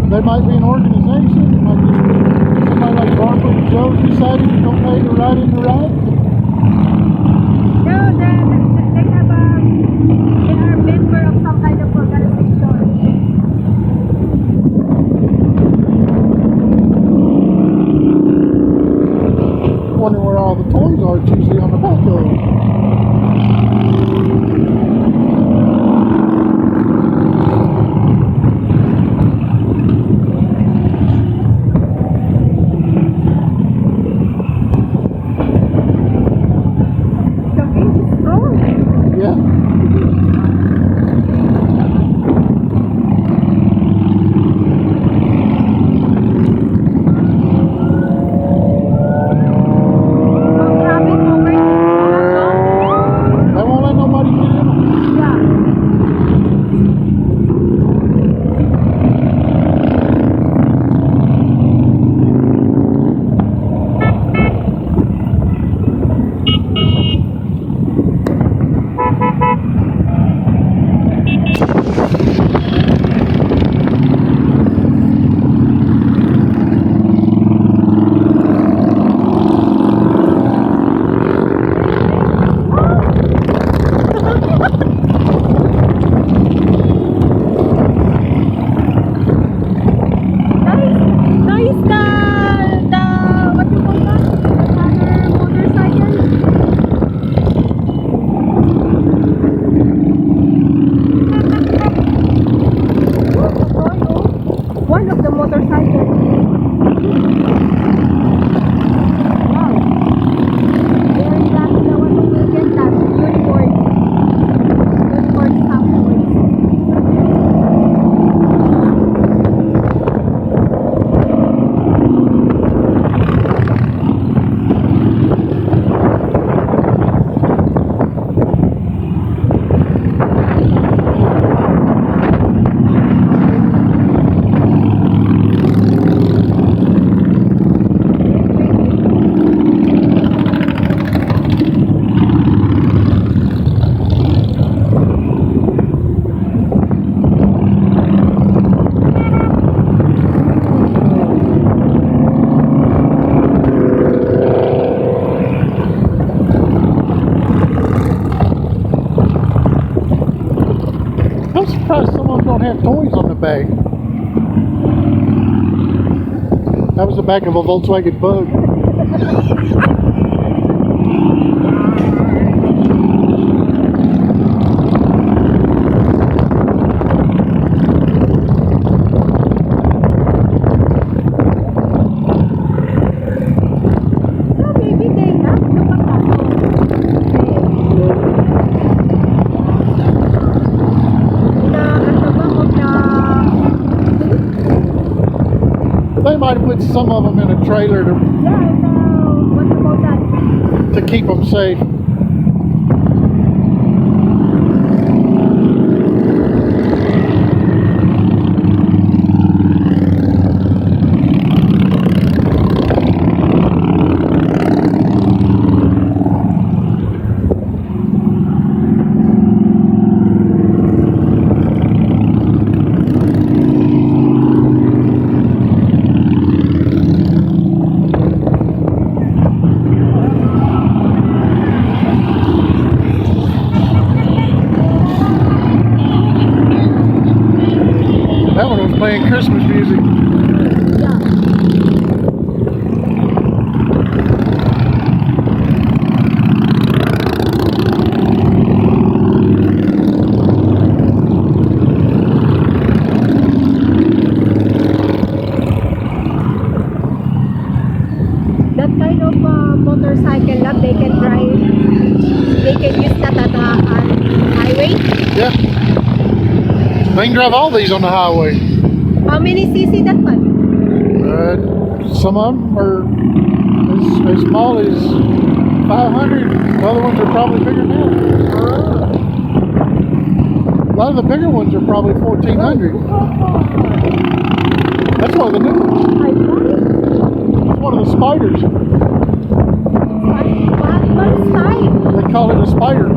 They might be an organization. It might be somebody like Barbara and Joe decided to don't pay to ride in the ride. No, they have they are member of some kind of organization. Wonder where all the toys are. It's usually on the back of it. I'm surprised some of them don't have toys on the back. That was the back of a Volkswagen Bug. They might have put some of them in a trailer to, what about that? to keep them safe. That one was playing Christmas music. That kind of motorcycle that they can drive, they can use that at the highway. Yeah. They can drive all these on the highway. How many cc that one? Some of them are as small as 500. The other ones are probably bigger than that. A lot of the bigger ones are probably 1400. That's one of the new ones. It's one of the spiders. What size? They call it a spider.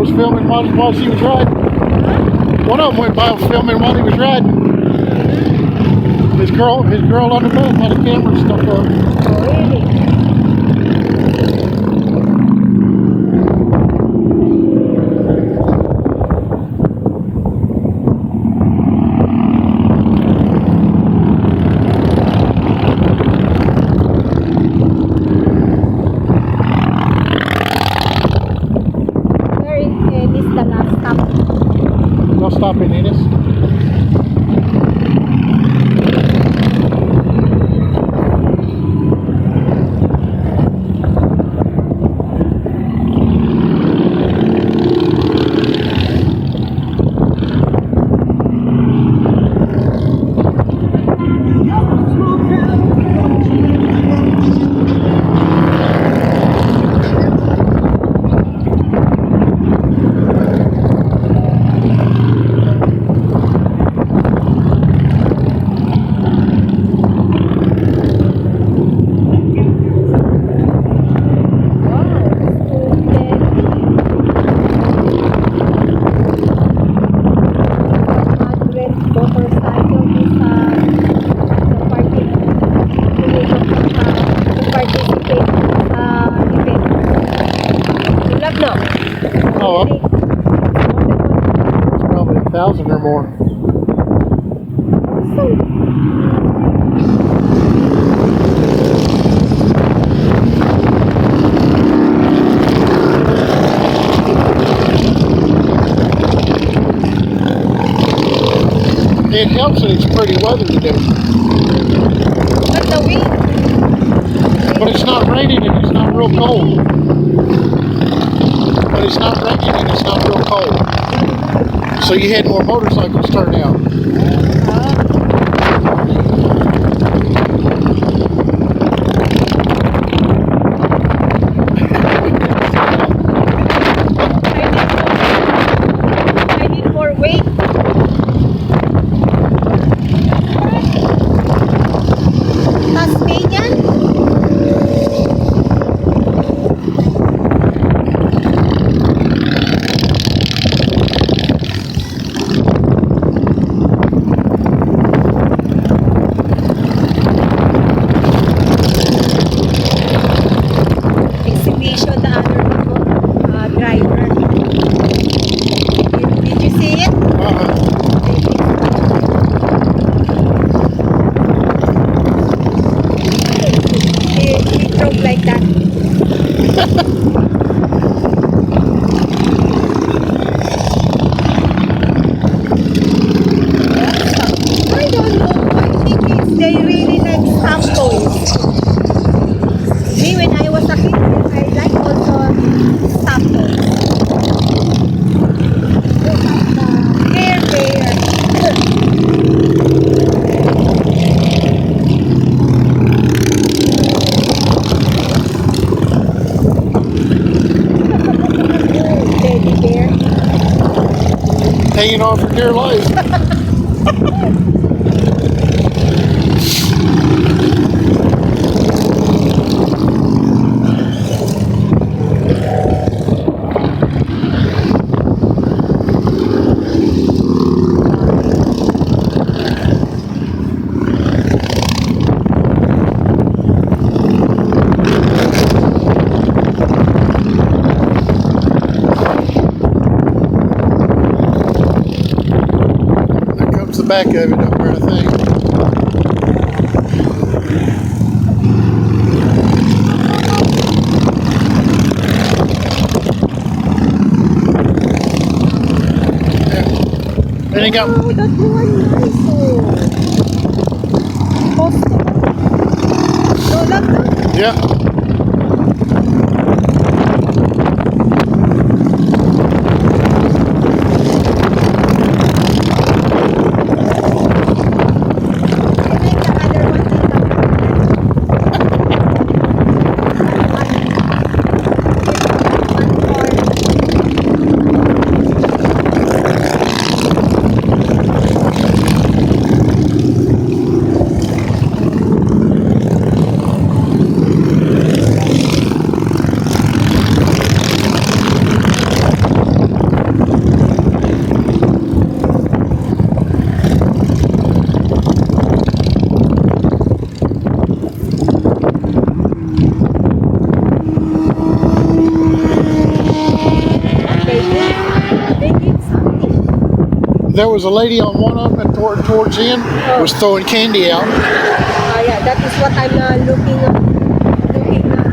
was filming while she was riding. One of them went by filming while he was riding. His girl on the back had a camera stuck up. Oh, really? Where is the last stop? No stop in Ennis. Oh, it's probably 1,000 or more. It helps that it's pretty weather today. But the wind. But it's not raining and it's not real cold. But it's not raining and it's not real cold. So you had more motorcycles turn out. I need more weight. Tasmanian? Exhibition the other driver. Did you see it? He drove like that. I don't know. I think they really like stamp toys. Me, when I was a kid, I like also stamp toys. Teddy bear. Hanging on for dear life. The back of it up there, I think. Yeah. And it got Oh, that one nice. Costco. No, that one. yeah. There was a lady on one of them and towards the end was throwing candy out. Yeah, that is what I'm looking